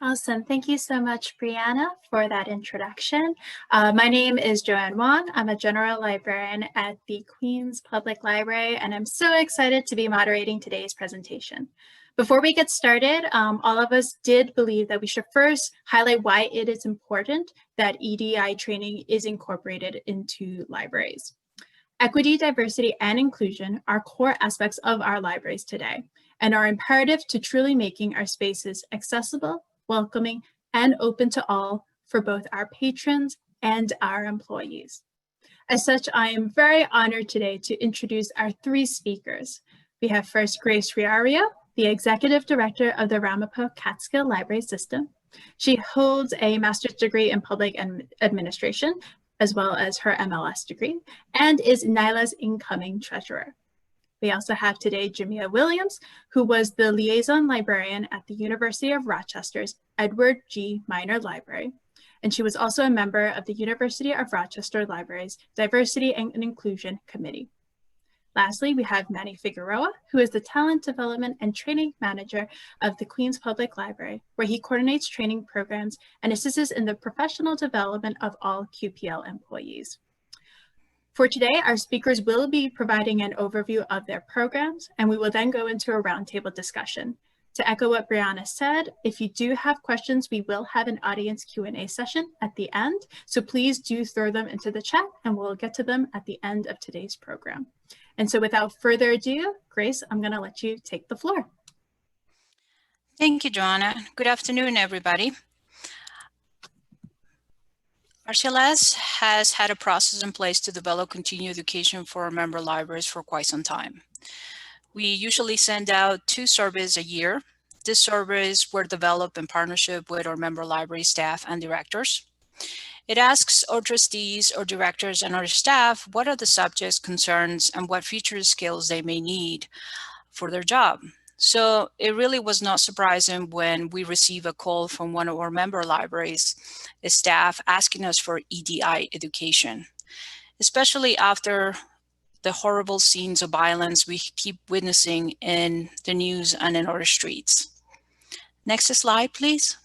Awesome. Thank you so much, Brianna, for that introduction. My name is Joanne Wong. I'm a general librarian at the Queens Public Library, and I'm so excited to be moderating today's presentation. Before we get started, all of us did believe that we should first highlight why it is important that EDI training is incorporated into libraries. Equity, diversity, and inclusion are core aspects of our libraries today and are imperative to truly making our spaces accessible, welcoming, and open to all for both our patrons and our employees. As such, I am very honored today to introduce our three speakers. We have first Grace Riario, the Executive Director of the Ramapo Catskill Library System. She holds a master's degree in public administration, as well as her MLS degree, and is NYLA's incoming treasurer. We also have today Jamia Williams, who was the liaison librarian at the University of Rochester's Edward G. Minor Library, and she was also a member of the University of Rochester Library's Diversity and Inclusion Committee. Lastly, we have Manny Figueroa, who is the Talent Development and Training Manager of the Queens Public Library, where he coordinates training programs and assists in the professional development of all QPL employees. For today, our speakers will be providing an overview of their programs, and we will then go into a roundtable discussion. To echo what Brianna said, if you do have questions, we will have an audience Q&A session at the end, so please do throw them into the chat and we'll get to them at the end of today's program. And so without further ado, Grace, I'm going to let you take the floor. Thank you, Joanna. Good afternoon, everybody. RCLS has had a process in place to develop continuing education for our member libraries for quite some time. We usually send out 2 surveys a year. These surveys were developed in partnership with our member library staff and directors. It asks our trustees, our directors, and our staff what are the subjects, concerns, and what future skills they may need for their job. So it really was not surprising when we received a call from one of our member libraries, staff asking us for EDI education, especially after the horrible scenes of violence we keep witnessing in the news and in our streets. Next slide, please.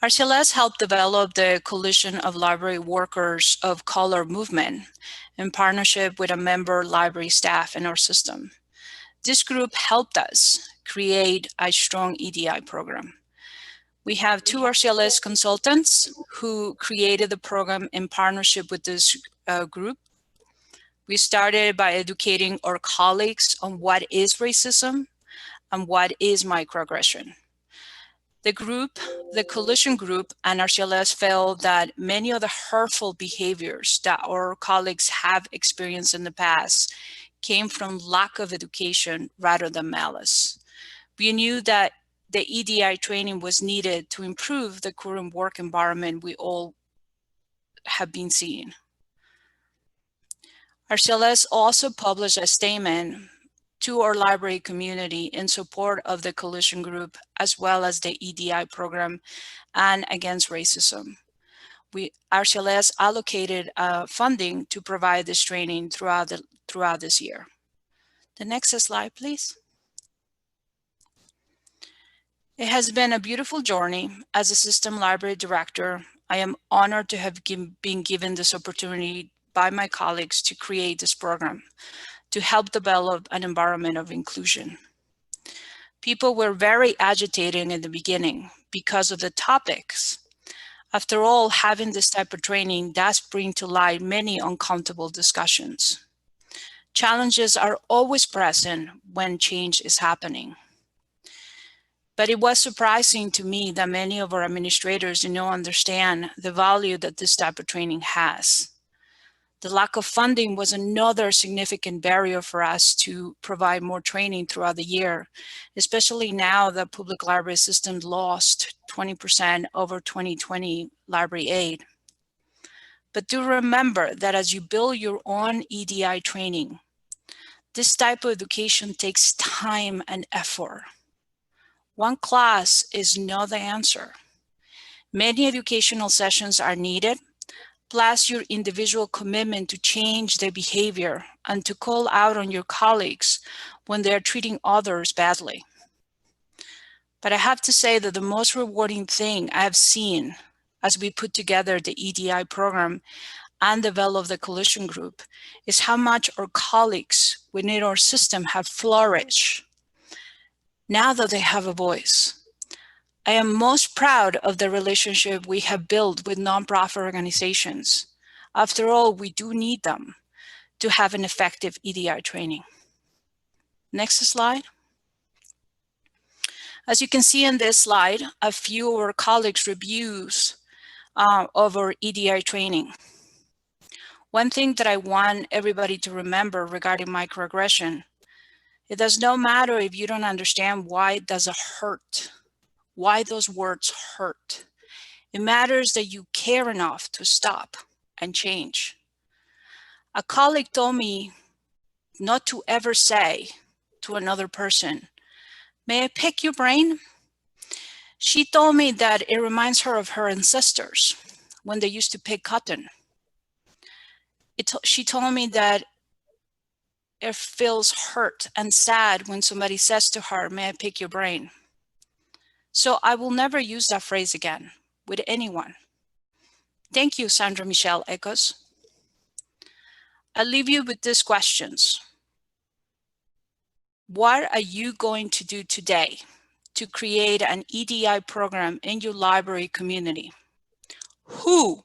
RCLS helped develop the Coalition of Library Workers of Color movement in partnership with a member library staff in our system. This group helped us create a strong EDI program. We have 2 RCLS consultants who created the program in partnership with this group. We started by educating our colleagues on what is racism and what is microaggression. The group, the coalition group, and RCLS felt that many of the hurtful behaviors that our colleagues have experienced in the past came from lack of education rather than malice. We knew that the EDI training was needed to improve the current work environment we all have been seeing. RCLS also published a statement to our library community in support of the coalition group, as well as the EDI program and against racism. RCLS allocated funding to provide this training throughout this year. The next slide, please. It has been a beautiful journey. As a system library director, I am honored to have been given this opportunity by my colleagues to create this program to help develop an environment of inclusion. People were very agitated in the beginning because of the topics. After all, having this type of training does bring to light many uncomfortable discussions. Challenges are always present when change is happening. But it was surprising to me that many of our administrators do not understand the value that this type of training has. The lack of funding was another significant barrier for us to provide more training throughout the year, especially now that public library systems lost 20% over 2020 library aid. But do remember that as you build your own EDI training, this type of education takes time and effort. One class is not the answer. Many educational sessions are needed, plus your individual commitment to change their behavior and to call out on your colleagues when they're treating others badly. But I have to say that the most rewarding thing I have seen as we put together the EDI program and develop the coalition group is how much our colleagues within our system have flourished now that they have a voice. I am most proud of the relationship we have built with nonprofit organizations. After all, we do need them to have an effective EDI training. Next slide. As you can see in this slide, a few of our colleagues' reviews of our EDI training. One thing that I want everybody to remember regarding microaggression, it does not matter if you don't understand why it does hurt, why those words hurt. It matters that you care enough to stop and change. A colleague told me not to ever say to another person, "May I pick your brain?" She told me that it reminds her of her ancestors when they used to pick cotton. She told me that it feels hurt and sad when somebody says to her, "May I pick your brain?" So I will never use that phrase again with anyone. Thank you, Sandra Michelle Echoes. I'll leave you with these questions. What are you going to do today to create an EDI program in your library community? Who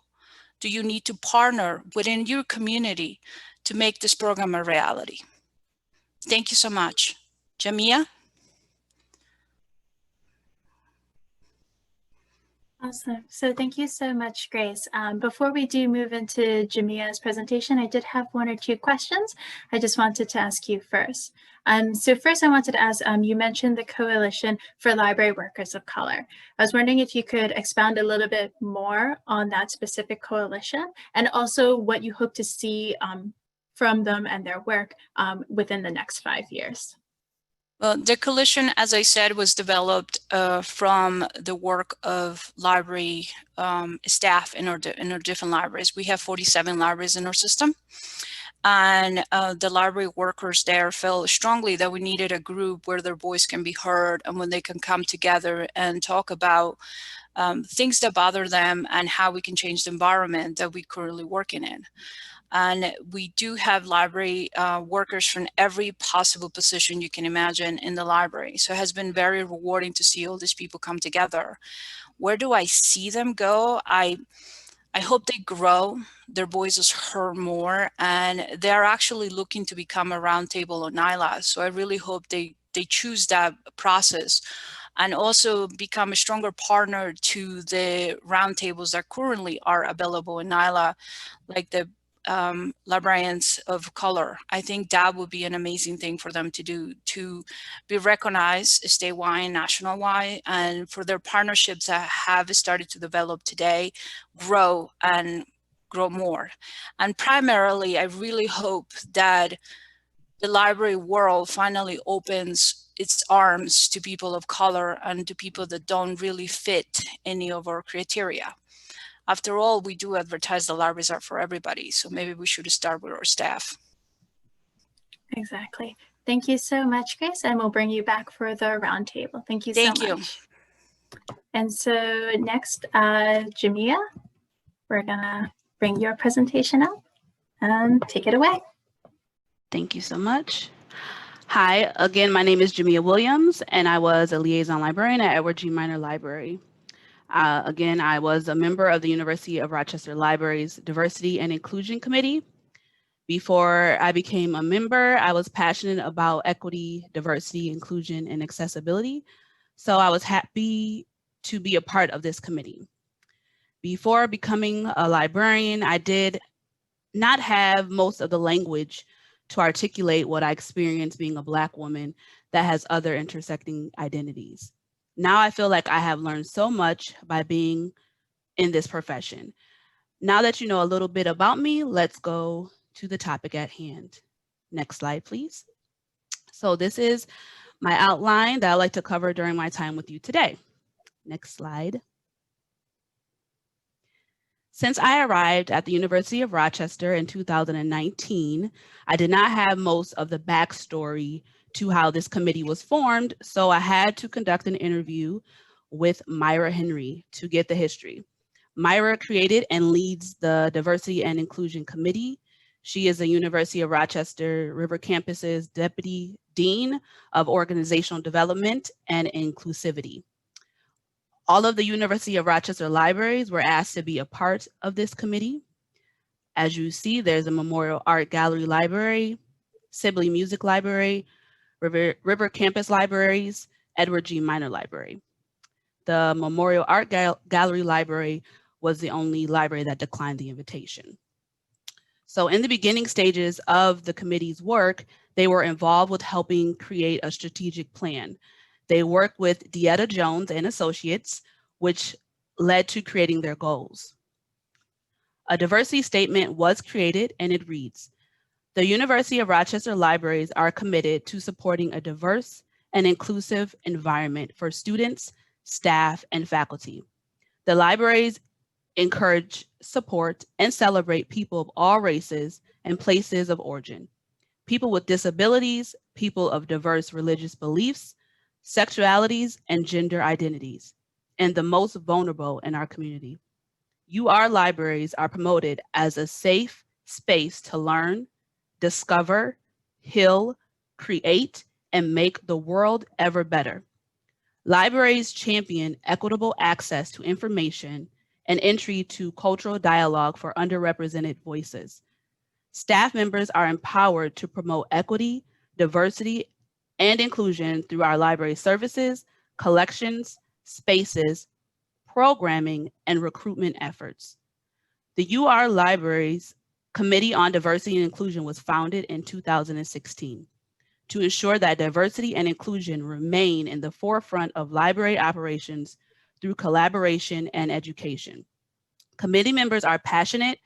do you need to partner within your community to make this program a reality? Thank you so much. Jamia? Awesome. So thank you so much, Grace. Before we do move into Jamia's presentation, I did have one or two questions I just wanted to ask you first. So first I wanted to ask, you mentioned the Coalition for Library Workers of Color. I was wondering if you could expound a little bit more on that specific coalition and also what you hope to see from them and their work within the next 5 years. Well, the coalition, as I said, was developed from the work of library staff in our different libraries. We have 47 libraries in our system. And the library workers there felt strongly that we needed a group where their voice can be heard and when they can come together and talk about things that bother them and how we can change the environment that we're currently working in. And we do have library workers from every possible position you can imagine in the library. So it has been very rewarding to see all these people come together. Where do I see them go? I hope they grow, their voices heard more, and they're actually looking to become a roundtable on NYLA. So I really hope they choose that process and also become a stronger partner to the roundtables that currently are available in NYLA, like the librarians of color. I think that would be an amazing thing for them to do, to be recognized statewide, national-wide, and for their partnerships that have started to develop today, grow and grow more. And primarily, I really hope that the library world finally opens its arms to people of color and to people that don't really fit any of our criteria. After all, we do advertise the libraries are for everybody, so maybe we should start with our staff. Exactly. Thank you so much, Grace, and we'll bring you back for the roundtable. Thank you so much. Thank you. And so next, Jamia, we're gonna bring your presentation up and take it away. Thank you so much. Hi, again, my name is Jamia Williams, and I was a liaison librarian at Edward G. Minor Library. Again, I was a member of the University of Rochester Library's Diversity and Inclusion Committee. Before I became a member, I was passionate about equity, diversity, inclusion, and accessibility. So I was happy to be a part of this committee. Before becoming a librarian, I did not have most of the language to articulate what I experienced being a Black woman that has other intersecting identities. Now I feel like I have learned so much by being in this profession. Now that you know a little bit about me, let's go to the topic at hand. Next slide, please. So this is my outline that I'd like to cover during my time with you today. Next slide. Since I arrived at the University of Rochester in 2019, I did not have most of the backstory to how this committee was formed, so I had to conduct an interview with Myra Henry to get the history. Myra created and leads the Diversity and Inclusion Committee. She is the University of Rochester River Campus's Deputy Dean of Organizational Development and Inclusivity. All of the University of Rochester libraries were asked to be a part of this committee. As you see, there's a Memorial Art Gallery Library, Sibley Music Library, River Campus Libraries, Edward G. Minor Library. The Memorial Art Gallery Library was the only library that declined the invitation. So in the beginning stages of the committee's work, they were involved with helping create a strategic plan. They worked with Dieta Jones and Associates, which led to creating their goals. A diversity statement was created, and it reads, "The University of Rochester libraries are committed to supporting a diverse and inclusive environment for students, staff, and faculty. The libraries encourage, support, and celebrate people of all races and places of origin, people with disabilities, people of diverse religious beliefs, sexualities, and gender identities, and the most vulnerable in our community. UR libraries are promoted as a safe space to learn, discover, heal, create, and make the world ever better. Libraries champion equitable access to information and entry to cultural dialogue for underrepresented voices. Staff members are empowered to promote equity, diversity, and inclusion through our library services, collections, spaces, programming, and recruitment efforts. The UR Libraries Committee on Diversity and Inclusion was founded in 2016 to ensure that diversity and inclusion remain in the forefront of library operations through collaboration and education. Committee members are passionate,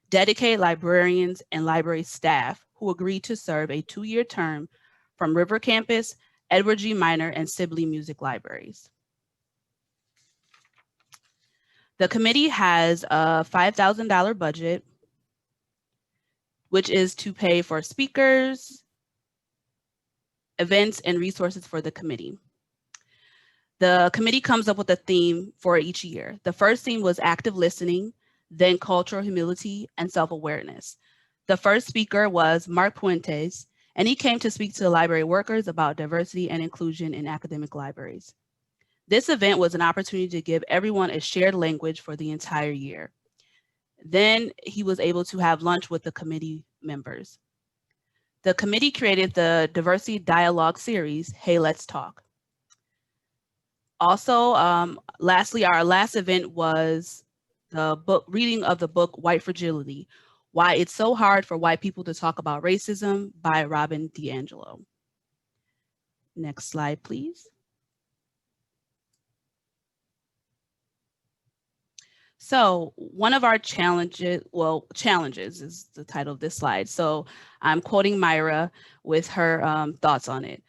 dedicated librarians and library staff who agreed to serve a 2-year term from River Campus, Edward G. Minor, and Sibley Music Libraries. The committee has a $5,000 budget, which is to pay for speakers, events, and resources for the committee. The committee comes up with a theme for each year. The first theme was active listening, then cultural humility and self-awareness. The first speaker was Mark Puentes, and he came to speak to the library workers about diversity and inclusion in academic libraries. This event was an opportunity to give everyone a shared language for the entire year. Then he was able to have lunch with the committee members. The committee created the Diversity Dialogue series, Hey, Let's Talk. Also, lastly, our last event was the reading of the book, White Fragility, Why It's So Hard for White People to Talk About Racism by Robin DiAngelo. Next slide, please. So one of our challenges is the title of this slide. So I'm quoting Myra with her thoughts on it.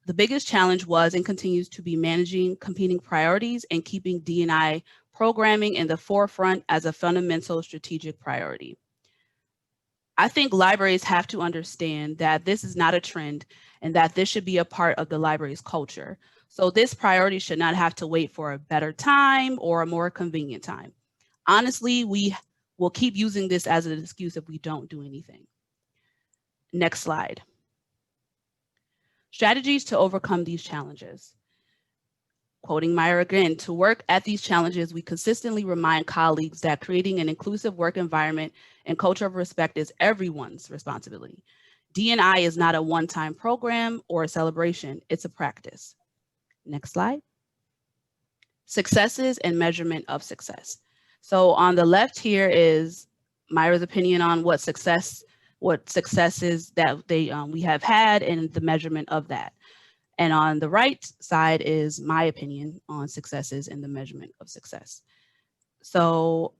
The biggest challenge was and continues to be managing competing priorities and keeping D&I programming in the forefront as a fundamental strategic priority. I think libraries have to understand that this is not a trend and that this should be a part of the library's culture. So this priority should not have to wait for a better time or a more convenient time. Honestly, we will keep using this as an excuse if we don't do anything. Next slide. Strategies to overcome these challenges. Quoting Myra again, to work at these challenges, we consistently remind colleagues that creating an inclusive work environment and culture of respect is everyone's responsibility. D&I is not a one-time program or a celebration, it's a practice. Next slide. Successes and measurement of success. So on the left here is Myra's opinion on what successes that we have had and the measurement of that. And on the right side is my opinion on successes and the measurement of success. So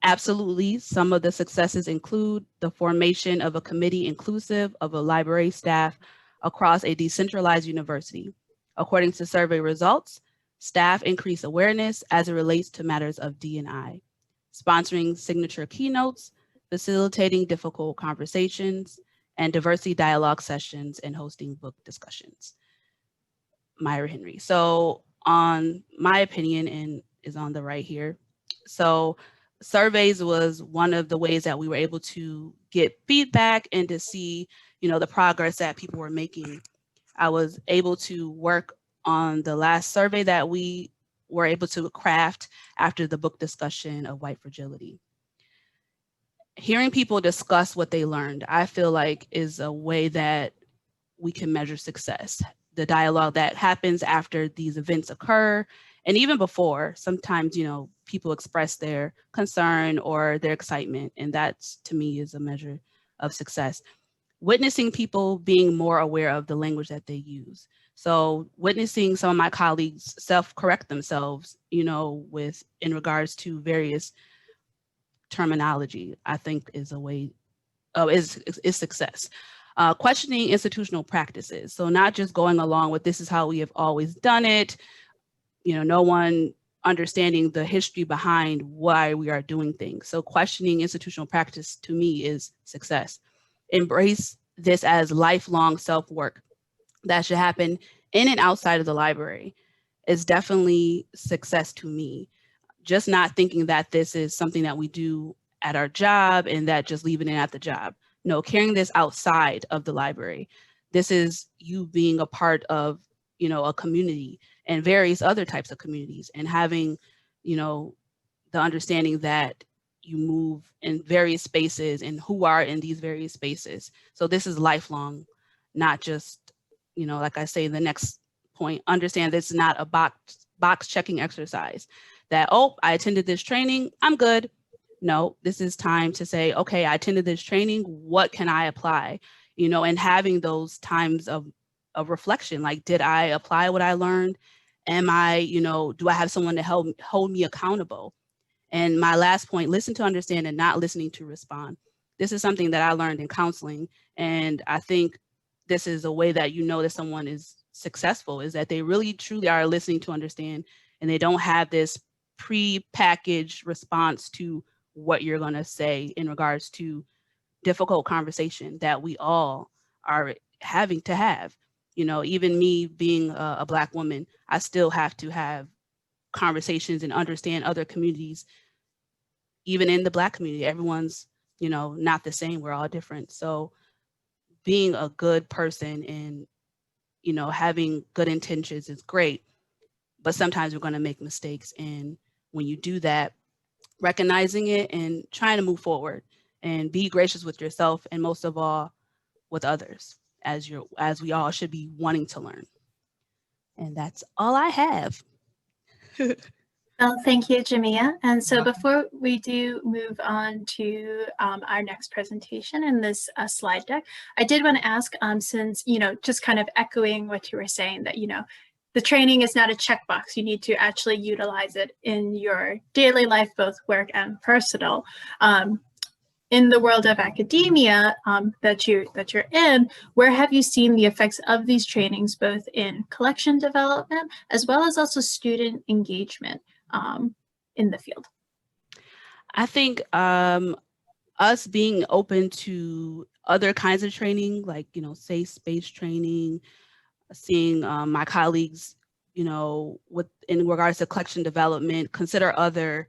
absolutely, some of the successes include the formation of a committee inclusive of a library staff across a decentralized university. According to survey results, staff increase awareness as it relates to matters of D&I, sponsoring signature keynotes, facilitating difficult conversations, and diversity dialogue sessions and hosting book discussions. Myra Henry. So on my opinion, and is on the right here. So surveys was one of the ways that we were able to get feedback and to see, the progress that people were making. I was able to work on the last survey that we were able to craft after the book discussion of White Fragility. Hearing people discuss what they learned, I feel like is a way that we can measure success. The dialogue that happens after these events occur, and even before, sometimes, people express their concern or their excitement, and that to me is a measure of success. Witnessing people being more aware of the language that they use. So witnessing some of my colleagues self-correct themselves, in regards to various terminology, I think is a way, is success. Questioning institutional practices. So not just going along with this is how we have always done it, no one understanding the history behind why we are doing things. So questioning institutional practice to me is success. Embrace this as lifelong self-work that should happen in and outside of the library is definitely success to me. Just not thinking that this is something that we do at our job and that just leaving it at the job. No, carrying this outside of the library. This is you being a part of, a community and various other types of communities, and having, the understanding that you move in various spaces and who are in these various spaces. So this is lifelong, not just, like I say, the next point, understand this is not a box checking exercise that, oh, I attended this training, I'm good. No, this is time to say, okay, I attended this training, what can I apply? And having those times of reflection, like, did I apply what I learned? Am I, do I have someone to hold me accountable? And my last point, listen to understand and not listening to respond. This is something that I learned in counseling. And I think this is a way that that someone is successful, is that they really truly are listening to understand, and they don't have this pre-packaged response to what you're going to say in regards to difficult conversation that we all are having to have. Even me being a Black woman, I still have to have conversations and understand other communities. Even in the Black community, everyone's, not the same. We're all different. So being a good person and, having good intentions is great, but sometimes we're going to make mistakes. And when you do that, recognizing it and trying to move forward and be gracious with yourself, and most of all with others, as we all should be wanting to learn. And that's all I have. Well, thank you, Jamia. And so before we do move on to our next presentation in this slide deck, I did want to ask, since, just kind of echoing what you were saying, that, the training is not a checkbox. You need to actually utilize it in your daily life, both work and personal. In the world of academia that you're in, where have you seen the effects of these trainings, both in collection development as well as also student engagement in the field? I think us being open to other kinds of training, like, safe space training, seeing my colleagues, in regards to collection development, consider other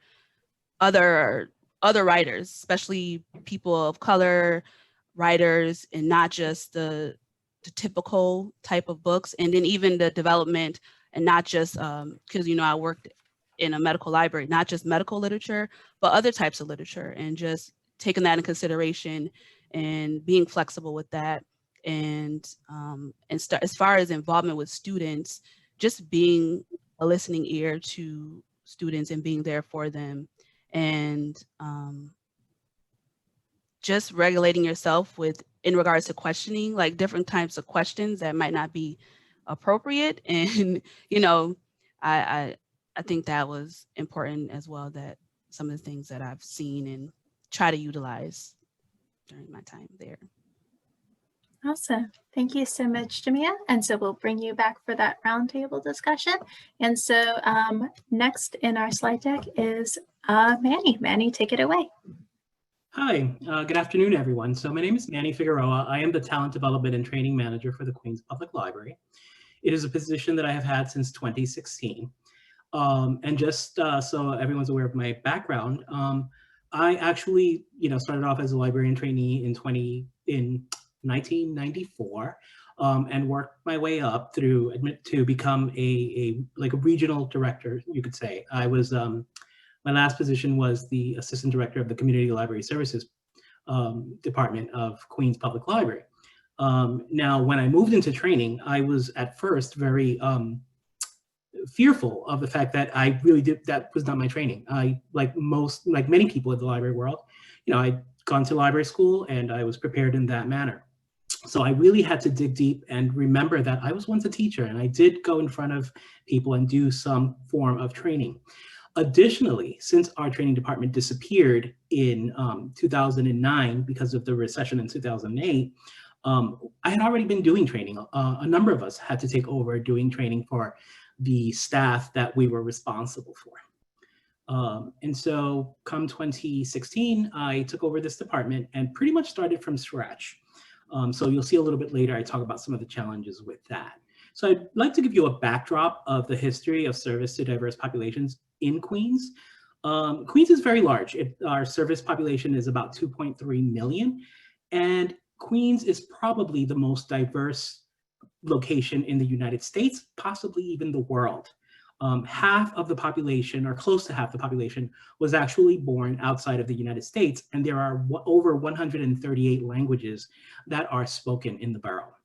writers, especially people of color writers, and not just the typical type of books. And then even the development, and not just because I worked in a medical library, not just medical literature, but other types of literature, and just taking that in consideration and being flexible with that. And as far as involvement with students, just being a listening ear to students and being there for them, and just regulating yourself in regards to questioning, like different types of questions that might not be appropriate. And I think that was important as well, that some of the things that I've seen and try to utilize during my time there. Awesome. Thank you so much, Jamia. And so we'll bring you back for that roundtable discussion. And so next in our slide deck is Manny. Manny, take it away. Hi, good afternoon, everyone. So my name is Manny Figueroa. I am the Talent Development and Training Manager for the Queens Public Library. It is a position that I have had since 2016. And just so everyone's aware of my background, I actually, started off as a librarian trainee in 1994, and worked my way up to become a regional director, you could say. I was my last position was the assistant director of the Community Library Services department of Queens Public Library. Now, when I moved into training, I was at first very fearful of the fact that that was not my training. Like many people in the library world, I'd gone to library school and I was prepared in that manner. So I really had to dig deep and remember that I was once a teacher, and I did go in front of people and do some form of training. Additionally, since our training department disappeared in 2009 because of the recession in 2008, I had already been doing training. A number of us had to take over doing training for the staff that we were responsible for. And so come 2016, I took over this department and pretty much started from scratch. So you'll see a little bit later, I talk about some of the challenges with that. So I'd like to give you a backdrop of the history of service to diverse populations in Queens. Queens is very large. Our service population is about 2.3 million, and Queens is probably the most diverse location in the United States, possibly even the world. Half of the population, or close to half the population, was actually born outside of the United States, and there are over 138 languages that are spoken in the borough.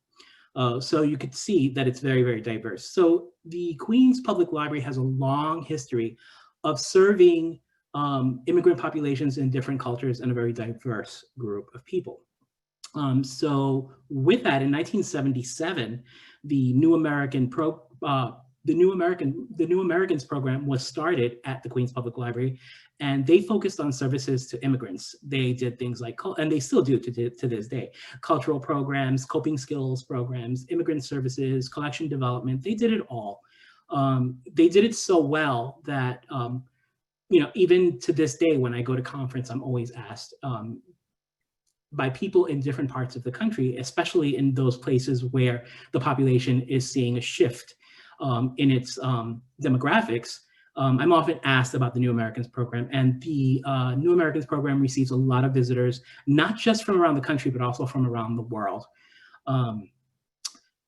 So you could see that it's very, very diverse. So the Queens Public Library has a long history of serving immigrant populations in different cultures and a very diverse group of people. So with that, in 1977, the New Americans program was started at the Queens Public Library, and they focused on services to immigrants. They did things like, and they still do to this day, cultural programs, coping skills programs, immigrant services, collection development. They did it all. They did it so well that, even to this day, when I go to conference, I'm always asked by people in different parts of the country, especially in those places where the population is seeing a shift in its demographics. I'm often asked about the New Americans program, and the New Americans program receives a lot of visitors, not just from around the country, but also from around the world.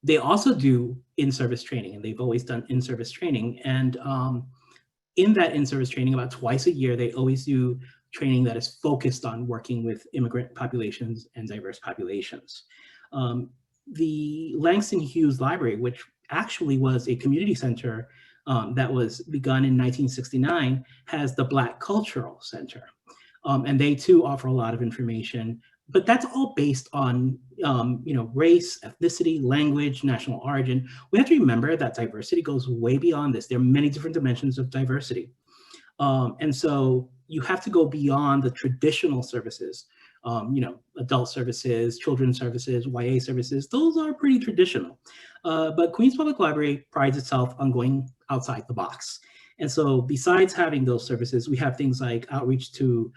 They also do in-service training, and they've always done in-service training. And in that in-service training, about twice a year, they always do training that is focused on working with immigrant populations and diverse populations. The Langston Hughes Library, which actually was a community center that was begun in 1969, has the Black Cultural Center. And they too offer a lot of information, but that's all based on race, ethnicity, language, national origin. We have to remember that diversity goes way beyond this. There are many different dimensions of diversity. And so you have to go beyond the traditional services, adult services, children's services, YA services. Those are pretty traditional. But Queens Public Library prides itself on going outside the box. And so besides having those services, we have things like outreach to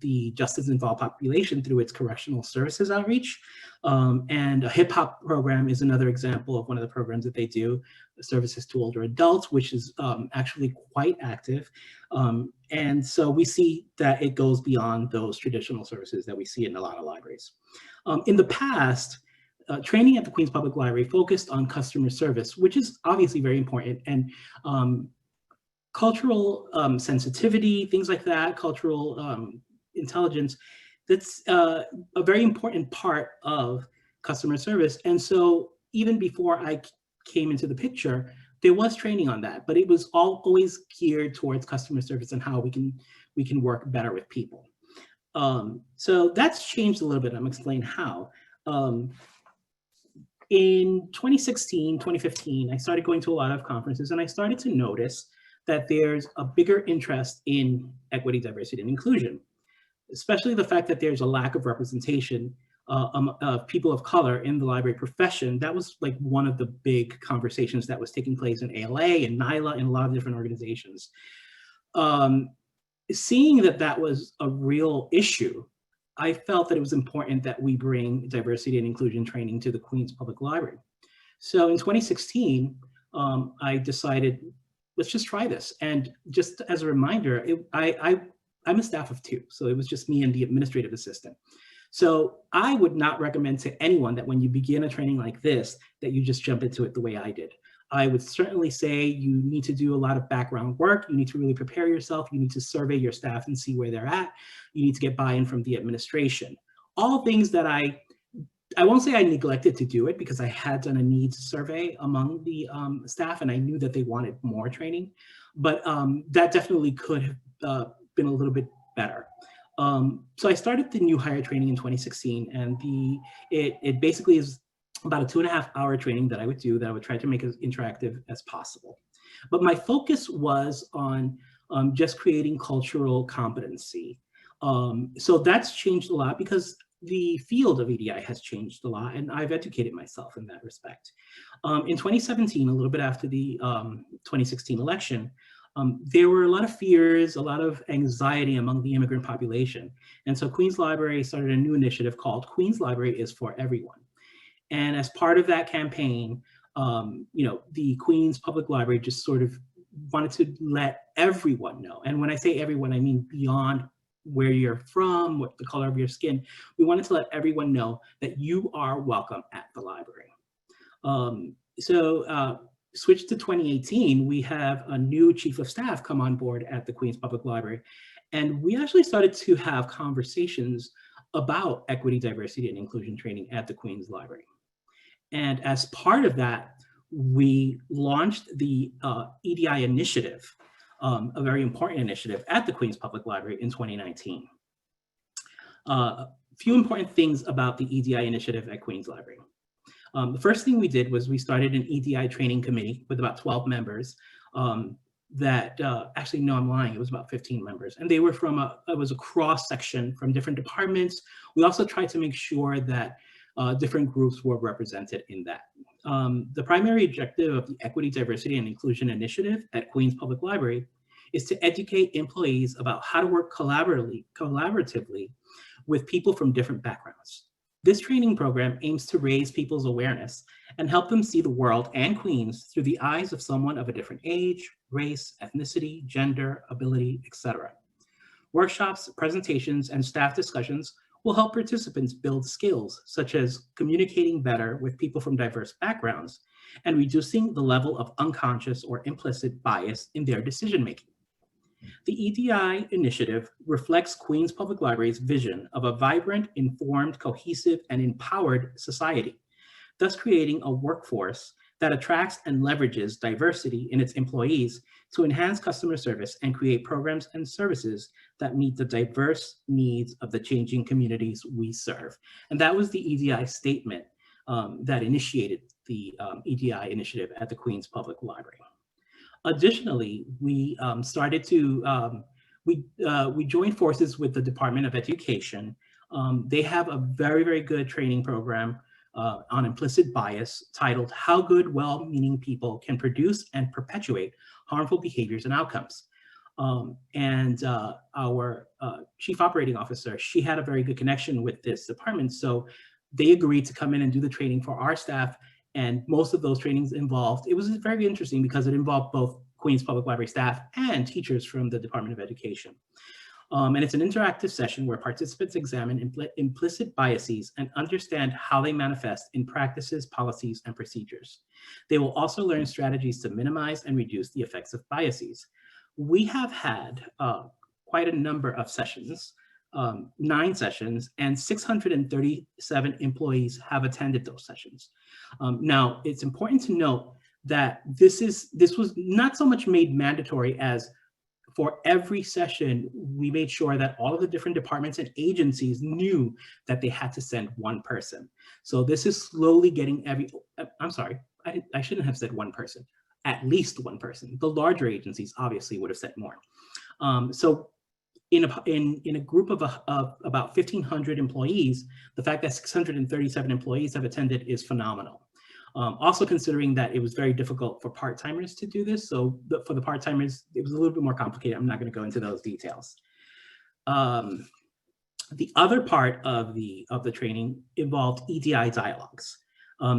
the justice-involved population through its correctional services outreach. And a hip hop program is another example of one of the programs that they do, services to older adults, which is actually quite active. And so we see that it goes beyond those traditional services that we see in a lot of libraries. In the past, training at the Queens Public Library focused on customer service, which is obviously very important, and cultural sensitivity, things like that, cultural intelligence, that's a very important part of customer service. And so even before I came into the picture, there was training on that, but it was always geared towards customer service and how we can work better with people. So that's changed a little bit. I'm explaining how. In 2016, 2015, I started going to a lot of conferences, and I started to notice that there's a bigger interest in equity, diversity, and inclusion, especially the fact that there's a lack of representation of people of color in the library profession. That was like one of the big conversations that was taking place in ALA and NYLA and a lot of different organizations. seeing that that was a real issue, I felt that it was important that we bring diversity and inclusion training to the Queens Public Library. So in 2016, I decided, let's just try this. And just as a reminder, I'm a staff of 2, so it was just me and the administrative assistant. So I would not recommend to anyone that when you begin a training like this, that you just jump into it the way I did. I would certainly say you need to do a lot of background work. You need to really prepare yourself. You need to survey your staff and see where they're at. You need to get buy-in from the administration. All things that I won't say I neglected to do it, because I had done a needs survey among the staff and I knew that they wanted more training, but that definitely could have been a little bit better. So I started the new hire training in 2016, and it basically is about a 2.5-hour training that I would do, that I would try to make as interactive as possible. But my focus was on just creating cultural competency. So that's changed a lot because the field of EDI has changed a lot, and I've educated myself in that respect. In 2017, a little bit after the 2016 election, there were a lot of fears, a lot of anxiety among the immigrant population. And so Queens Library started a new initiative called Queens Library is for Everyone. And as part of that campaign, the Queens Public Library just sort of wanted to let everyone know. And when I say everyone, I mean beyond where you're from, what the color of your skin. We wanted to let everyone know that you are welcome at the library. Switch to 2018, we have a new chief of staff come on board at the Queens Public Library. And we actually started to have conversations about equity, diversity, and inclusion training at the Queens Library. And as part of that, we launched the EDI initiative, a very important initiative at the Queens Public Library in 2019. A few important things about the EDI initiative at Queens Library. The first thing we did was we started an EDI training committee with about 12 members actually, no, I'm lying, it was about 15 members. And they were it was a cross section from different departments. We also tried to make sure that different groups were represented in that. The primary objective of the Equity, Diversity, and Inclusion Initiative at Queens Public Library is to educate employees about how to work collaboratively with people from different backgrounds. This training program aims to raise people's awareness and help them see the world and Queens through the eyes of someone of a different age, race, ethnicity, gender, ability, etc. Workshops, presentations, and staff discussions will help participants build skills such as communicating better with people from diverse backgrounds and reducing the level of unconscious or implicit bias in their decision-making. The EDI initiative reflects Queens Public Library's vision of a vibrant, informed, cohesive, and empowered society, thus creating a workforce that attracts and leverages diversity in its employees to enhance customer service and create programs and services that meet the diverse needs of the changing communities we serve. And that was the EDI statement that initiated the EDI initiative at the Queens Public Library. Additionally, we joined forces with the Department of Education. They have a very, very good training program on implicit bias titled How Good, Well-Meaning People Can Produce and Perpetuate Harmful Behaviors and Outcomes. Our Chief Operating Officer, she had a very good connection with this department, so they agreed to come in and do the training for our staff. And most of those trainings it was very interesting because it involved both Queens Public Library staff and teachers from the Department of Education. And it's an interactive session where participants examine implicit biases and understand how they manifest in practices, policies, and procedures. They will also learn strategies to minimize and reduce the effects of biases. We have had quite a number of sessions, 9 sessions, and 637 employees have attended those sessions. Now, it's important to note that this was not so much made mandatory as for every session, we made sure that all of the different departments and agencies knew that they had to send one person. So this is slowly getting I'm sorry, I shouldn't have said one person, at least one person. The larger agencies obviously would have sent more. So in a group of about 1,500 employees, the fact that 637 employees have attended is phenomenal. Also considering that it was very difficult for part-timers to do this. So for the part-timers, it was a little bit more complicated. I'm not going to go into those details. The other part of the training involved EDI dialogues.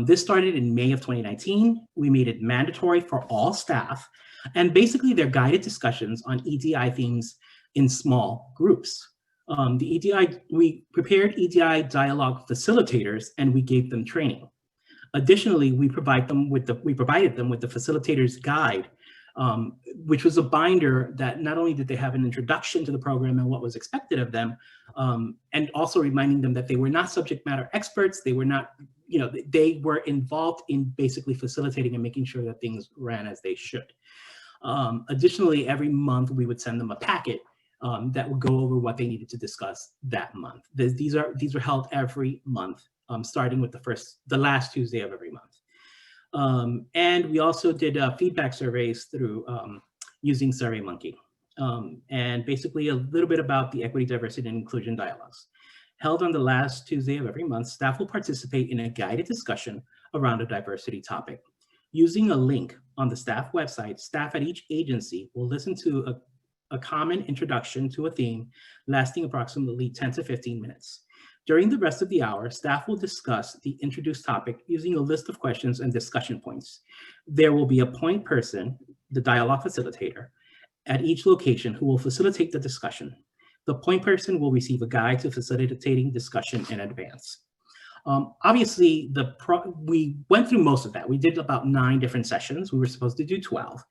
This started in May of 2019. We made it mandatory for all staff, and basically they're guided discussions on EDI themes in small groups. We prepared EDI dialogue facilitators and we gave them training. Additionally, we provided them with the facilitator's guide, which was a binder that not only did they have an introduction to the program and what was expected of them, and also reminding them that they were not subject matter experts. They were not, they were involved in basically facilitating and making sure that things ran as they should. Additionally, every month we would send them a packet that would go over what they needed to discuss that month. These are held every month, starting with the last Tuesday of every month. And we also did feedback surveys through using SurveyMonkey. And basically a little bit about the equity, diversity, and inclusion dialogues. Held on the last Tuesday of every month, staff will participate in a guided discussion around a diversity topic. Using a link on the staff website, staff at each agency will listen to a common introduction to a theme lasting approximately 10 to 15 minutes. During the rest of the hour, staff will discuss the introduced topic using a list of questions and discussion points. There will be a point person, the dialogue facilitator, at each location who will facilitate the discussion. The point person will receive a guide to facilitating discussion in advance. Obviously, we went through most of that. We did about 9 different sessions. We were supposed to do 12.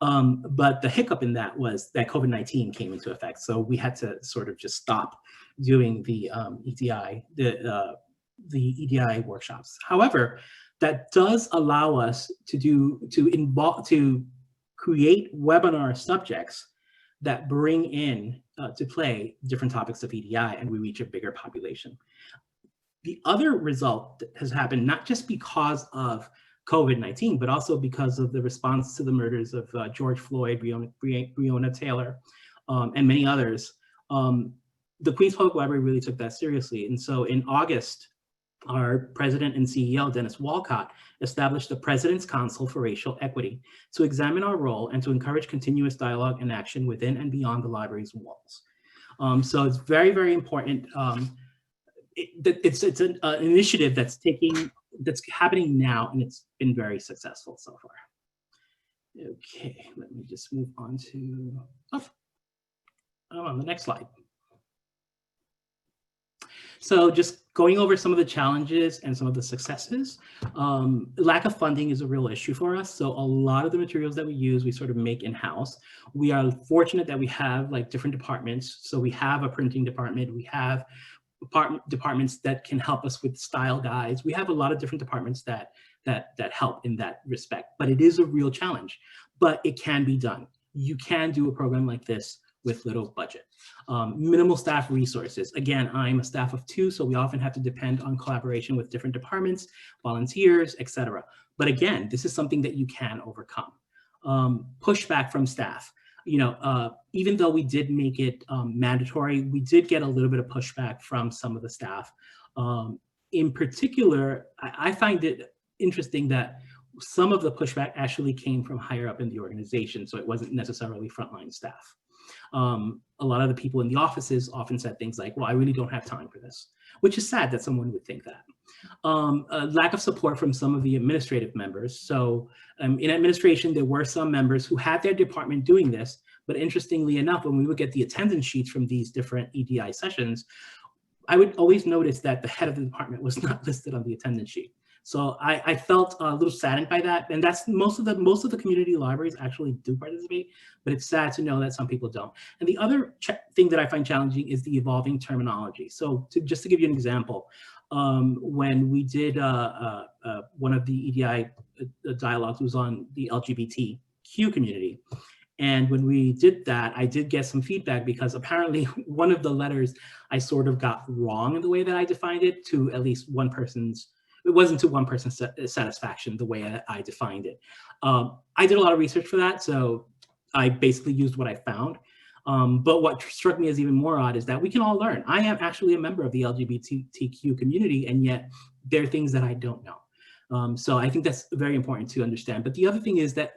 But the hiccup in that was that COVID-19 came into effect. So we had to sort of just stop doing the EDI workshops. However, that does allow us to create webinar subjects that bring in to play different topics of EDI, and we reach a bigger population. The other result that has happened, not just because of COVID-19, but also because of the response to the murders of George Floyd, Breonna Taylor, and many others, the Queens Public Library really took that seriously. And so in August, our president and CEO, Dennis Walcott, established the President's Council for Racial Equity to examine our role and to encourage continuous dialogue and action within and beyond the library's walls. So it's very, very important. It's an initiative that's happening now, and it's been very successful so far. Okay, let me just move on to the next slide. So just going over some of the challenges and some of the successes. Lack of funding is a real issue for us. So a lot of the materials that we use, we sort of make in-house. We are fortunate that we have like different departments. So we have a printing department, we have departments that can help us with style guides. We have a lot of different departments that help in that respect, but it is a real challenge, but it can be done. You can do a program like this with little budget. Minimal staff resources. Again, I'm a staff of 2, so we often have to depend on collaboration with different departments, volunteers, etc. But again, this is something that you can overcome. Pushback from staff. Even though we did make it mandatory, we did get a little bit of pushback from some of the staff. In particular, I find it interesting that some of the pushback actually came from higher up in the organization, so it wasn't necessarily frontline staff. A lot of the people in the offices often said things like, well, I really don't have time for this, which is sad that someone would think that. A lack of support from some of the administrative members. So in administration, there were some members who had their department doing this, but interestingly enough, when we would get the attendance sheets from these different EDI sessions, I would always notice that the head of the department was not listed on the attendance sheet. So I felt a little saddened by that, and that's most of the community libraries actually do participate, but it's sad to know that some people don't. And the other thing that I find challenging is the evolving terminology. So just to give you an example, when we did one of the EDI dialogues was on the LGBTQ community, and when we did that, I did get some feedback because apparently one of the letters I sort of got wrong in the way that I defined it to at least one person's. It wasn't to one person's satisfaction the way that I defined it. I did a lot of research for that, so I basically used what I found. But what struck me as even more odd is that we can all learn. I am actually a member of the LGBTQ community, and yet there are things that I don't know. So I think that's very important to understand. But the other thing is that,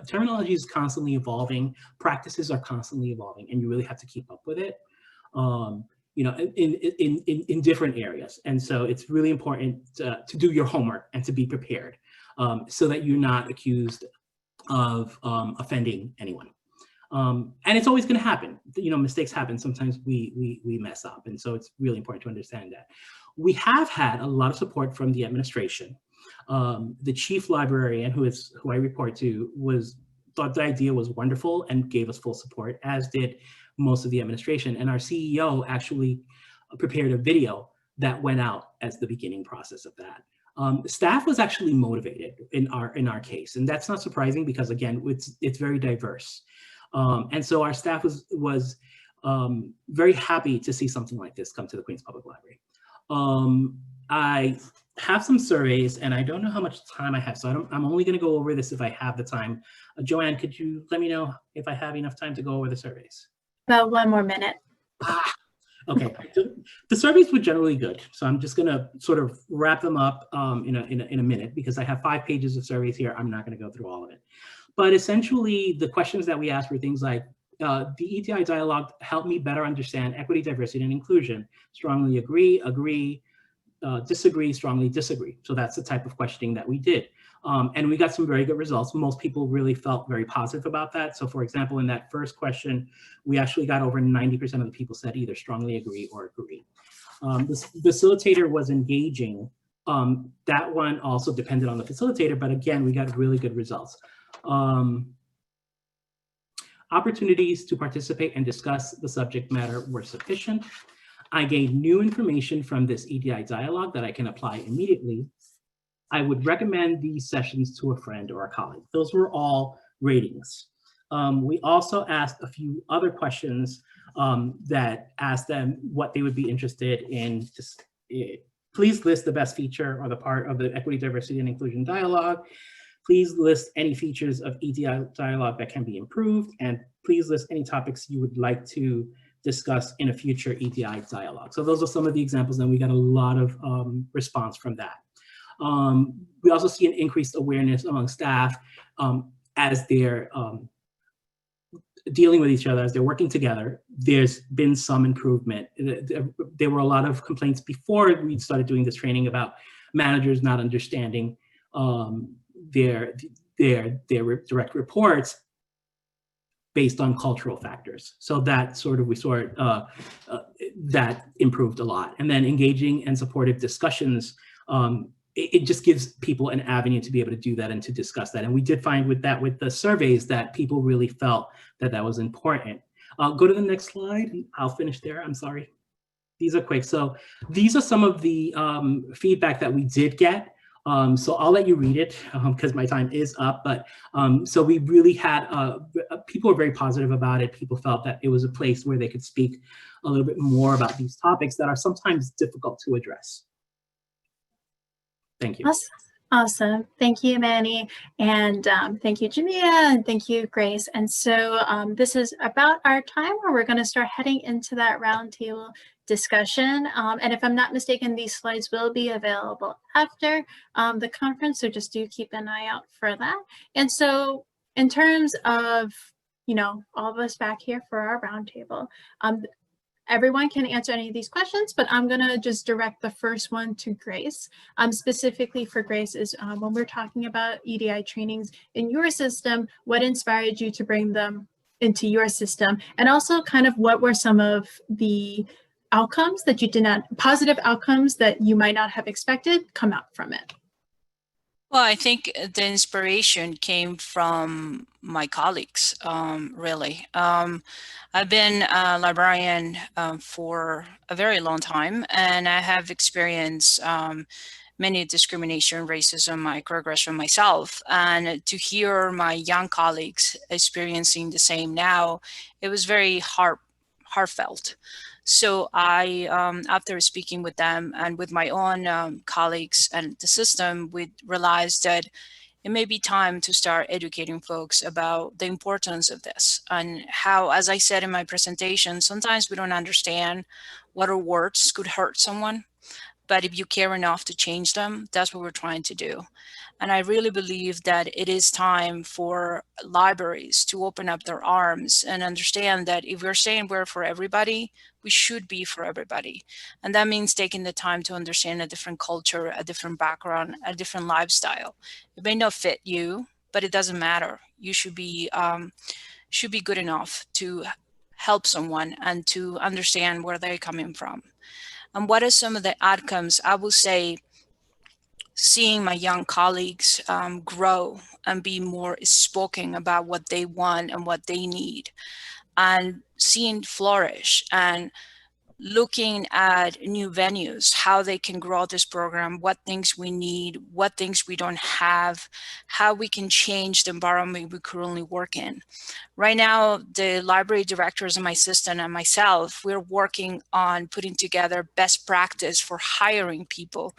terminology is constantly evolving, practices are constantly evolving, and you really have to keep up with it, in different areas. And so it's really important to do your homework and to be prepared, so that you're not accused of offending anyone. And it's always going to happen. Mistakes happen. Sometimes we mess up. And so it's really important to understand that. We have had a lot of support from the administration. The chief librarian, who I report to, thought the idea was wonderful and gave us full support, as did most of the administration. And our CEO actually prepared a video that went out as the beginning process of that. Staff was actually motivated in our case, and that's not surprising because, again, it's very diverse. And so our staff was very happy to see something like this come to the Queens Public Library. I have some surveys, and I don't know how much time I have, so I'm only going to go over this if I have the time. Joanne, could you let me know if I have enough time to go over the surveys? About 1 more minute. Okay. The surveys were generally good, so I'm just going to sort of wrap them up in a minute, because I have 5 pages of surveys here. I'm not going to go through all of it. But essentially, the questions that we asked were things like, the EDI dialogue helped me better understand equity, diversity, and inclusion. Strongly agree, disagree, strongly disagree. So that's the type of questioning that we did. And we got some very good results. Most people really felt very positive about that. So for example, in that first question, we actually got over 90% of the people said either strongly agree or agree. The facilitator was engaging. That one also depended on the facilitator, but again, we got really good results. Opportunities to participate and discuss the subject matter were sufficient. I gained new information from this EDI dialogue that I can apply immediately. I would recommend these sessions to a friend or a colleague. Those were all ratings. We also asked a few other questions that asked them what they would be interested in. Please list the best feature or the part of the equity, diversity, and inclusion dialogue. Please list any features of EDI dialogue that can be improved, and please list any topics you would like to discuss in a future EDI dialogue. So those are some of the examples, and we got a lot of response from that. We also see an increased awareness among staff as they're dealing with each other, as they're working together. There's been some improvement. There were a lot of complaints before we started doing this training about managers not understanding their direct reports based on cultural factors. So that that improved a lot. And then engaging and supportive discussions, it just gives people an avenue to be able to do that and to discuss that. And we did find with the surveys that people really felt that was important. Go to the next slide. I'll finish there. I'm sorry. These are quick. So these are some of the feedback that we did get. So I'll let you read it because my time is up. But so we really had, people were very positive about it. People felt that it was a place where they could speak a little bit more about these topics that are sometimes difficult to address. Thank you. Awesome. Thank you, Manny. And thank you, Jamia, and thank you, Grace. And so this is about our time where we're going to start heading into that roundtable discussion. And if I'm not mistaken, these slides will be available after the conference, so just do keep an eye out for that. And so in terms of, all of us back here for our roundtable, everyone can answer any of these questions, but I'm going to just direct the first one to Grace. Specifically for Grace is when we're talking about EDI trainings in your system, what inspired you to bring them into your system? And also kind of what were some of the outcomes that you did not, positive outcomes that you might not have expected come out from it? Well, I think the inspiration came from my colleagues, really. I've been a librarian for a very long time, and I have experienced many discrimination, racism, microaggression myself. And to hear my young colleagues experiencing the same now, it was very heartfelt. So I, after speaking with them and with my own colleagues and the system, we realized that it may be time to start educating folks about the importance of this and how, as I said in my presentation, sometimes we don't understand what our words could hurt someone, but if you care enough to change them, that's what we're trying to do. And I really believe that it is time for libraries to open up their arms and understand that if we're saying we're for everybody, we should be for everybody. And that means taking the time to understand a different culture, a different background, a different lifestyle. It may not fit you, but it doesn't matter. You should be good enough to help someone and to understand where they're coming from. And what are some of the outcomes? I will say, seeing my young colleagues grow and be more spoken about what they want and what they need, and seeing flourish, and looking at new venues, how they can grow this program, what things we need, what things we don't have, how we can change the environment we currently work in. Right now, the library directors and my assistant and myself, we're working on putting together best practice for hiring people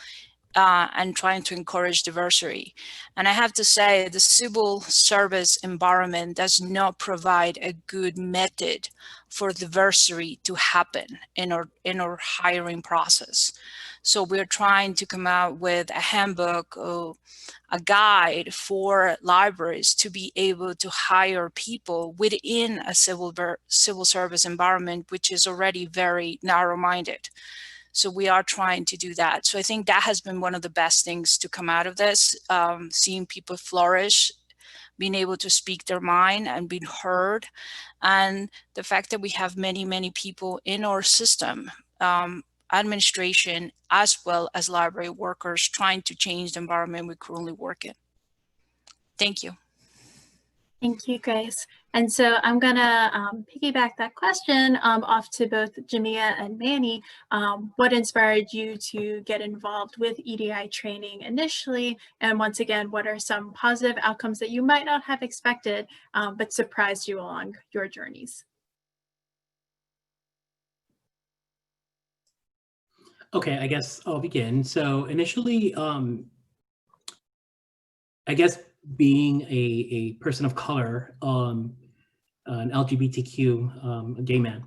and trying to encourage diversity. And I have to say, the civil service environment does not provide a good method for diversity to happen in our hiring process. So we're trying to come out with a handbook, a guide for libraries to be able to hire people within a civil service environment, which is already very narrow-minded. So we are trying to do that. So I think that has been one of the best things to come out of this, seeing people flourish, being able to speak their mind and being heard. And the fact that we have many, many people in our system, administration, as well as library workers, trying to change the environment we currently work in. Thank you. Thank you, Grace. And so I'm gonna piggyback that question off to both Jamia and Manny. What inspired you to get involved with EDI training initially? And once again, what are some positive outcomes that you might not have expected, but surprised you along your journeys? Okay, I guess I'll begin. So initially, I guess being a person of color, an LGBTQ, a gay man,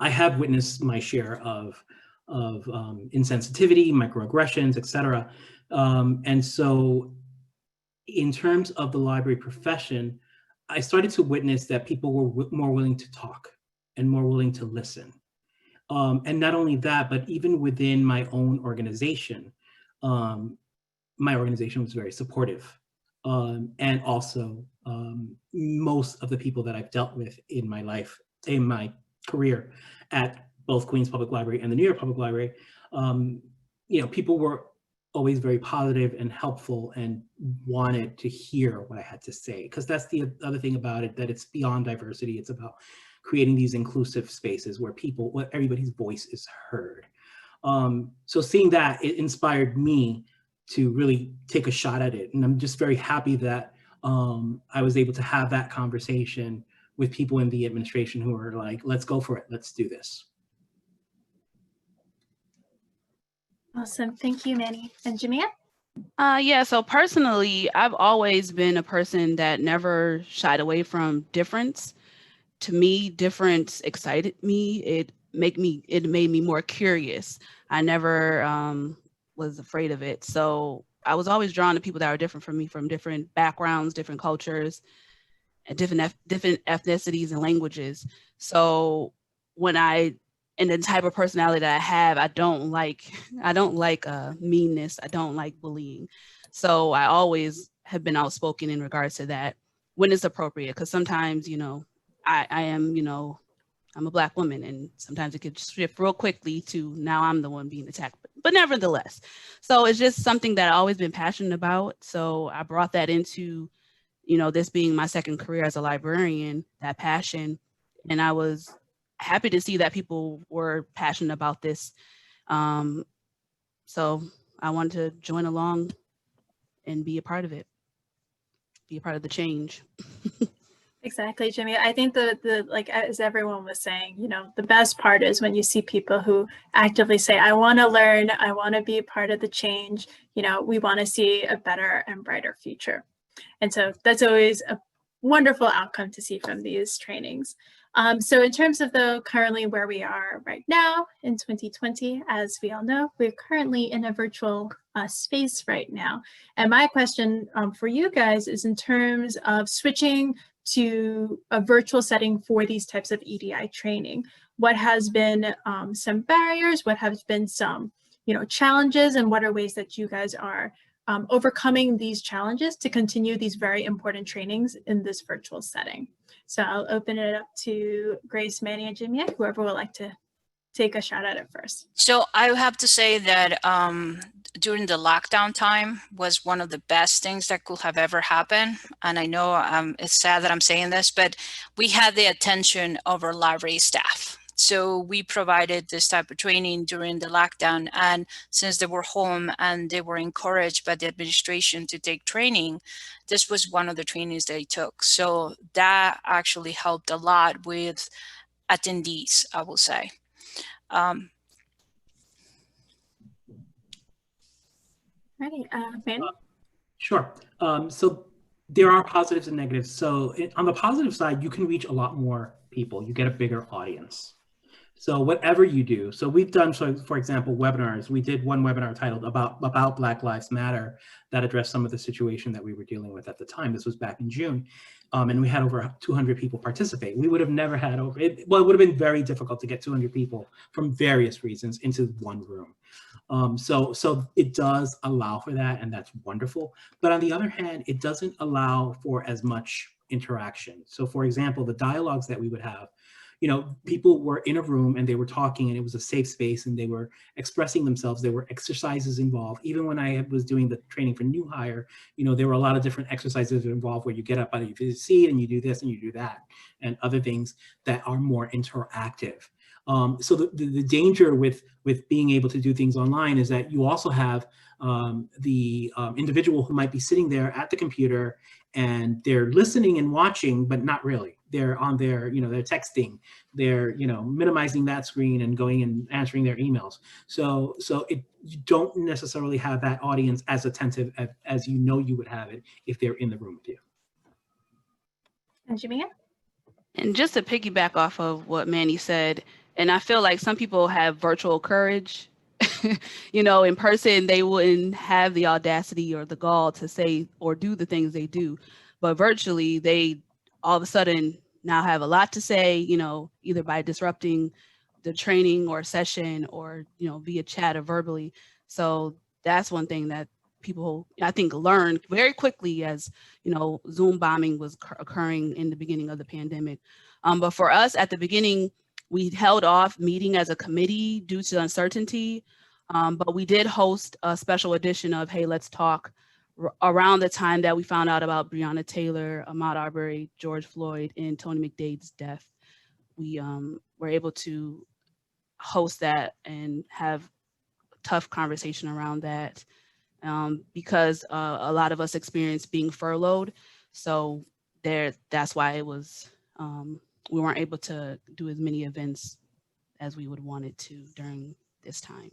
I have witnessed my share of insensitivity, microaggressions, etc. And so in terms of the library profession, I started to witness that people were more willing to talk and more willing to listen. And not only that, but even within my own organization, my organization was very supportive. And also most of the people that I've dealt with in my life, in my career at both Queens Public Library and the New York Public Library, you know, people were always very positive and helpful and wanted to hear what I had to say. Because that's the other thing about it, that it's beyond diversity. It's about creating these inclusive spaces where everybody's voice is heard. So seeing that, it inspired me to really take a shot at it. And I'm just very happy that I was able to have that conversation with people in the administration who are like, let's go for it, let's do this. Awesome, thank you, Manny. And Jamia? Yeah, so personally, I've always been a person that never shied away from difference. To me, difference excited me. It made me more curious. I never was afraid of it. So I was always drawn to people that are different from me, from different backgrounds, different cultures, and different ethnicities and languages. So and the type of personality that I have, I don't like meanness. I don't like bullying. So I always have been outspoken in regards to that when it's appropriate. Because sometimes, you know, I am, you know, I'm a Black woman, and sometimes it could shift real quickly to now I'm the one being attacked. But nevertheless, so it's just something that I've always been passionate about. So I brought that into, you know, this being my second career as a librarian, that passion, and I was happy to see that people were passionate about this. So I wanted to join along and be a part of it, be a part of the change. Exactly, Jimmy. I think the like, as everyone was saying, you know, the best part is when you see people who actively say, I want to learn, I want to be a part of the change, you know, we want to see a better and brighter future. And so that's always a wonderful outcome to see from these trainings. So in terms of currently where we are right now in 2020, as we all know, we're currently in a virtual space right now. And my question for you guys is in terms of switching to a virtual setting for these types of EDI training. What has been some barriers? What has been some challenges? And what are ways that you guys are overcoming these challenges to continue these very important trainings in this virtual setting? So I'll open it up to Grace, Manny, and Jamia, whoever would like to take a shot at it first. So I have to say that during the lockdown time was one of the best things that could have ever happened. And I know it's sad that I'm saying this, but we had the attention of our library staff. So we provided this type of training during the lockdown. And since they were home and they were encouraged by the administration to take training, this was one of the trainings they took. So that actually helped a lot with attendees, I will say. Ready, Manny? Sure. So there are positives and negatives. So on the positive side, you can reach a lot more people. You get a bigger audience. So whatever you do, so we've done, so for example, webinars. We did one webinar titled about Black Lives Matter that addressed some of the situation that we were dealing with at the time. This was back in June. And we had over 200 people participate. We would have never had it would have been very difficult to get 200 people from various reasons into one room. So it does allow for that, and that's wonderful. But on the other hand, it doesn't allow for as much interaction. So for example, the dialogues that we would have, people were in a room and they were talking, and it was a safe space, and they were expressing themselves. There were exercises involved. Even when I was doing the training for new hire, there were a lot of different exercises involved where you get up out of your seat and you do this and you do that, and other things that are more interactive. So the danger with being able to do things online is that you also have the individual who might be sitting there at the computer and they're listening and watching, but not really. They're on their, they're texting, they're, minimizing that screen and going and answering their emails. So you don't necessarily have that audience as attentive as you would have it if they're in the room with you. And Jamia? And just to piggyback off of what Manny said, and I feel like some people have virtual courage. In person, they wouldn't have the audacity or the gall to say or do the things they do. But virtually, they all of a sudden now have a lot to say, either by disrupting the training or session or, via chat or verbally. So that's one thing that people, I think, learned very quickly as, Zoom bombing was occurring in the beginning of the pandemic. But for us at the beginning, we held off meeting as a committee due to uncertainty, but we did host a special edition of Hey, Let's Talk around the time that we found out about Breonna Taylor, Ahmaud Arbery, George Floyd, and Tony McDade's death. We were able to host that and have tough conversation around that because a lot of us experienced being furloughed. So that's why it was, we weren't able to do as many events as we would wanted to during this time.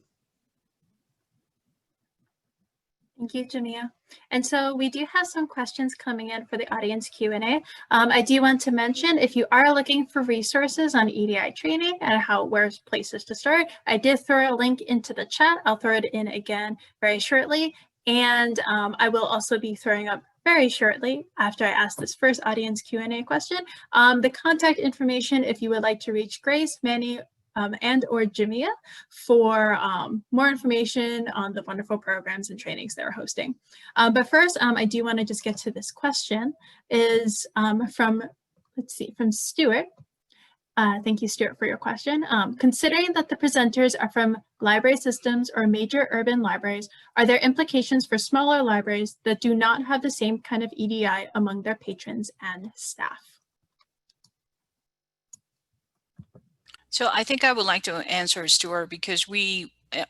Thank you, Jamia. And so we do have some questions coming in for the audience Q&A. I do want to mention, if you are looking for resources on EDI training and where's places to start, I did throw a link into the chat. I'll throw it in again very shortly. And I will also be throwing up very shortly after I ask this first audience Q&A question, the contact information if you would like to reach Grace, Manny, and or Jamia for more information on the wonderful programs and trainings they're hosting. But first, I do want to just get to this question is from Stuart. Thank you, Stuart, for your question. Considering that the presenters are from library systems or major urban libraries, are there implications for smaller libraries that do not have the same kind of EDI among their patrons and staff? So I think I would like to answer, Stuart, because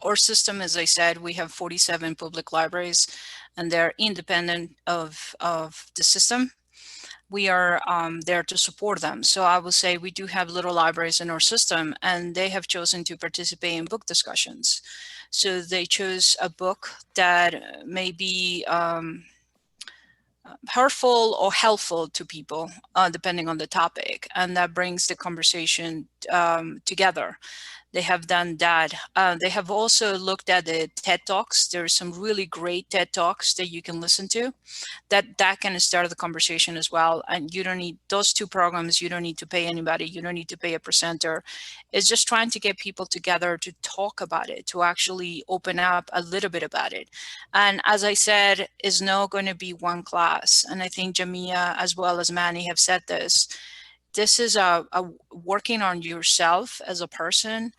our system, as I said, we have 47 public libraries and they're independent of the system. We are there to support them. So I will say we do have little libraries in our system and they have chosen to participate in book discussions. So they chose a book that may be hurtful or helpful to people, depending on the topic, and that brings the conversation together. They have done that. They have also looked at the TED Talks. There are some really great TED Talks that you can listen to. That can start the conversation as well. And you don't need those two programs. You don't need to pay anybody. You don't need to pay a presenter. It's just trying to get people together to talk about it, to actually open up a little bit about it. And as I said, it's not going to be one class. And I think Jamia as well as Manny have said this. This is a working on yourself as a person,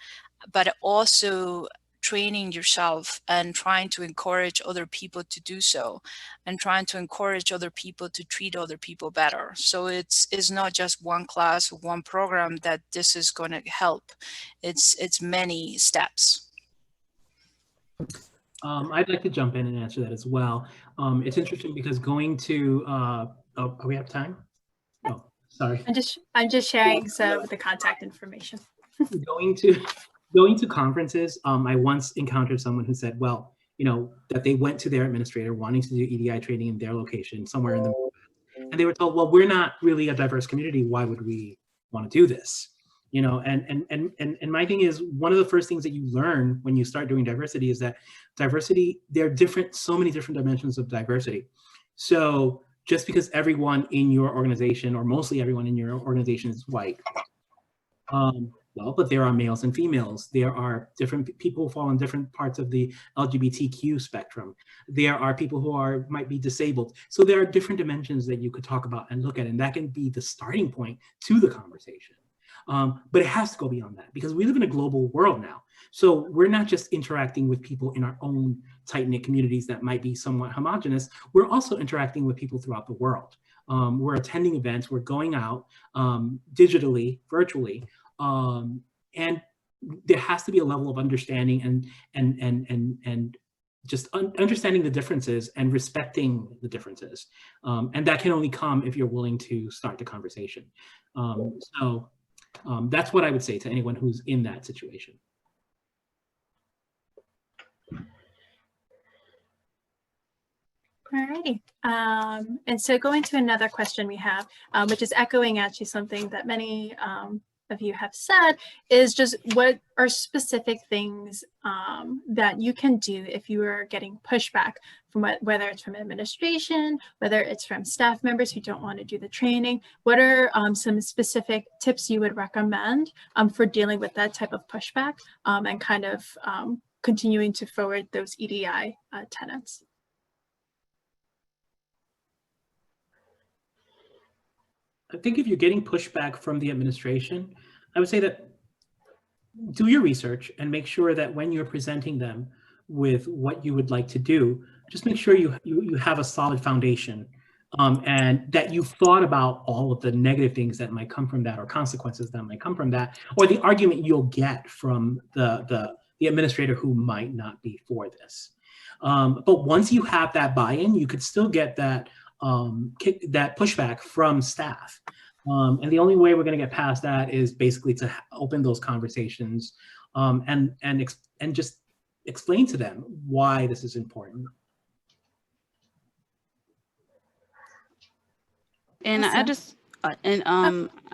but also training yourself and trying to encourage other people to do so, and trying to encourage other people to treat other people better. So it's not just one class, one program that this is going to help. It's many steps. I'd like to jump in and answer that as well. It's interesting because going to, oh, are we out of time? Oh, sorry. I'm just sharing some of the contact information. Going to conferences, I once encountered someone who said, well, you know, that they went to their administrator wanting to do EDI training in their location somewhere in the, and they were told, well, we're not really a diverse community. Why would we want to do this? You know, and my thing is, one of the first things that you learn when you start doing diversity is that diversity, there are different, so many different dimensions of diversity. So just because everyone in your organization, or mostly everyone in your organization, is white, well, but there are males and females. There are different people who fall in different parts of the LGBTQ spectrum. There are people who might be disabled. So there are different dimensions that you could talk about and look at, and that can be the starting point to the conversation. But it has to go beyond that, because we live in a global world now. So we're not just interacting with people in our own tight-knit communities that might be somewhat homogenous. We're also interacting with people throughout the world. We're attending events, we're going out digitally, virtually, and there has to be a level of understanding and just understanding the differences and respecting the differences. And that can only come if you're willing to start the conversation. So that's what I would say to anyone who's in that situation. Alrighty. And so going to another question we have, which is echoing actually something that many of you have said, is just what are specific things that you can do if you are getting pushback from whether it's from administration, whether it's from staff members who don't want to do the training. What are some specific tips you would recommend for dealing with that type of pushback and kind of continuing to forward those EDI tenets? I think if you're getting pushback from the administration, I would say that do your research and make sure that when you're presenting them with what you would like to do, just make sure you have a solid foundation and that you've thought about all of the negative things that might come from that, or consequences that might come from that, or the argument you'll get from the administrator who might not be for this. But once you have that buy-in, you could still get that that pushback from staff. And the only way we're going to get past that is basically to open those conversations and just explain to them why this is important. And I just I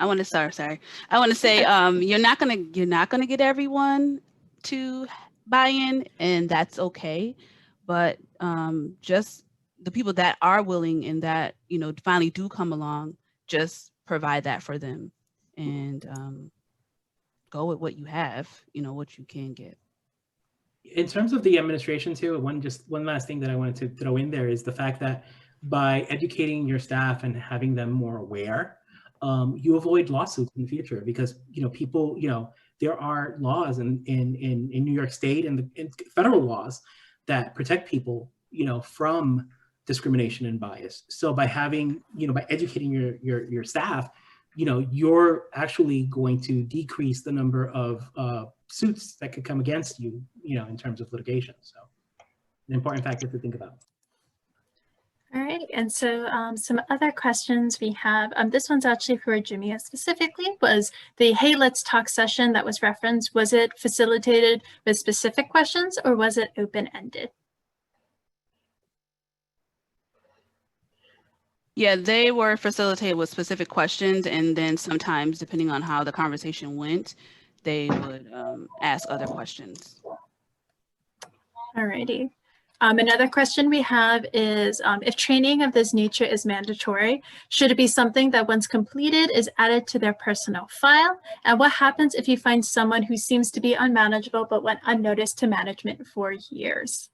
want to sorry. I want to say you're not gonna get everyone to buy in, and that's okay. But just the people that are willing and that, you know, finally do come along, just provide that for them and go with what you have, you know, what you can get. In terms of the administration too, one last thing that I wanted to throw in there is the fact that by educating your staff and having them more aware, you avoid lawsuits in the future, because, you know, people, you know, there are laws in New York State and in federal laws that protect people, you know, from discrimination and bias. So by having, you know, by educating your staff, you know, you're actually going to decrease the number of suits that could come against you, you know, in terms of litigation. So an important factor to think about. All right, and so some other questions we have. This one's actually for Jamia specifically. Was the Hey Let's Talk session that was referenced, was it facilitated with specific questions or was it open-ended? Yeah, they were facilitated with specific questions, and then sometimes, depending on how the conversation went, they would ask other questions. Alrighty. Another question we have is, if training of this nature is mandatory, should it be something that once completed is added to their personal file? And what happens if you find someone who seems to be unmanageable but went unnoticed to management for years?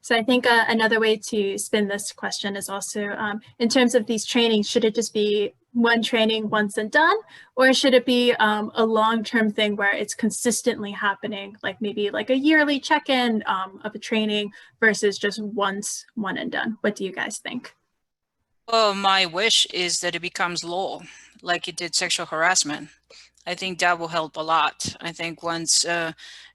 So I think another way to spin this question is also, in terms of these trainings, should it just be one training once and done, or should it be a long-term thing where it's consistently happening, like maybe like a yearly check-in of a training versus just once, one and done? What do you guys think? Well, my wish is that it becomes law, like it did sexual harassment. I think that will help a lot. I think once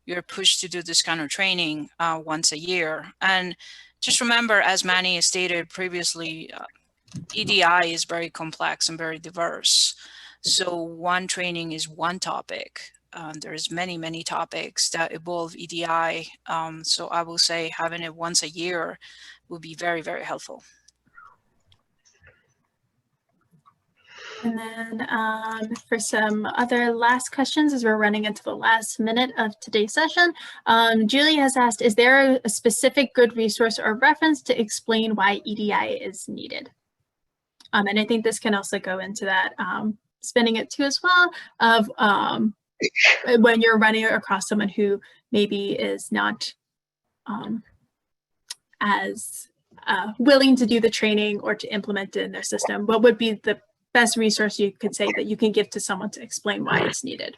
you're pushed to do this kind of training once a year, and just remember, as Manny has stated previously, EDI is very complex and very diverse. So one training is one topic. There's many, many topics that involve EDI. So I will say having it once a year would be very, very helpful. And then for some other last questions, as we're running into the last minute of today's session, Julie has asked, is there a specific good resource or reference to explain why EDI is needed? And I think this can also go into that, spinning it too as well, of when you're running across someone who maybe is not as willing to do the training or to implement it in their system, what would be the best resource you could say that you can give to someone to explain why it's needed?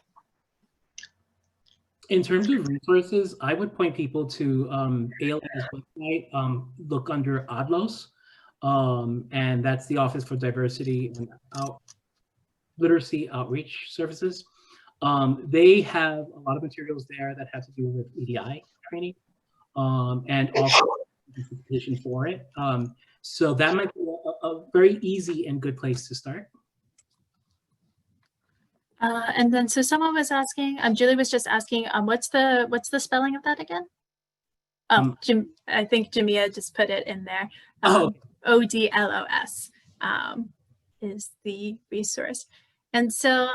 In terms of resources, I would point people to ALA's website. Look under ADLOS, and that's the Office for Diversity and Literacy Outreach Services. They have a lot of materials there that have to do with EDI training, and also certification for it. So that might be a very easy and good place to start. And then, so someone was asking, Julie was just asking, what's the spelling of that again? Oh, I think Jamia just put it in there. ODLOS is the resource. And so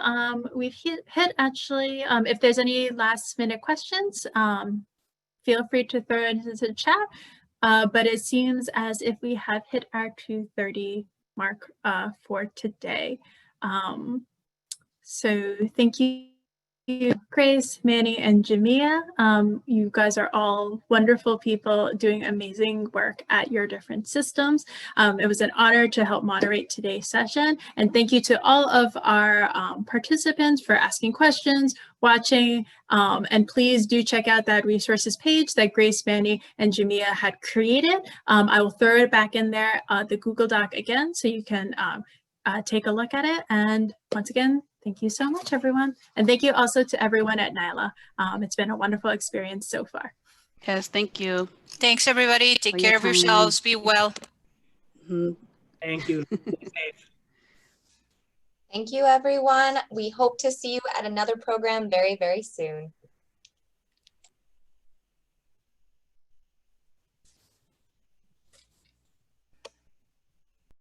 we've hit actually, if there's any last minute questions, feel free to throw it into the chat. But it seems as if we have hit our 2:30 mark for today. So thank you, Grace, Manny, and Jamia. You guys are all wonderful people doing amazing work at your different systems. It was an honor to help moderate today's session. And thank you to all of our participants for asking questions, watching, and please do check out that resources page that Grace, Manny, and Jamia had created. I will throw it back in there, the Google Doc again, so you can take a look at it. And once again, thank you so much, everyone. And thank you also to everyone at NYLA. It's been a wonderful experience so far. Yes, thank you. Thanks, everybody. Take care of yourselves. Be well. Thank you. Stay safe. Thank you, everyone. We hope to see you at another program very, very soon.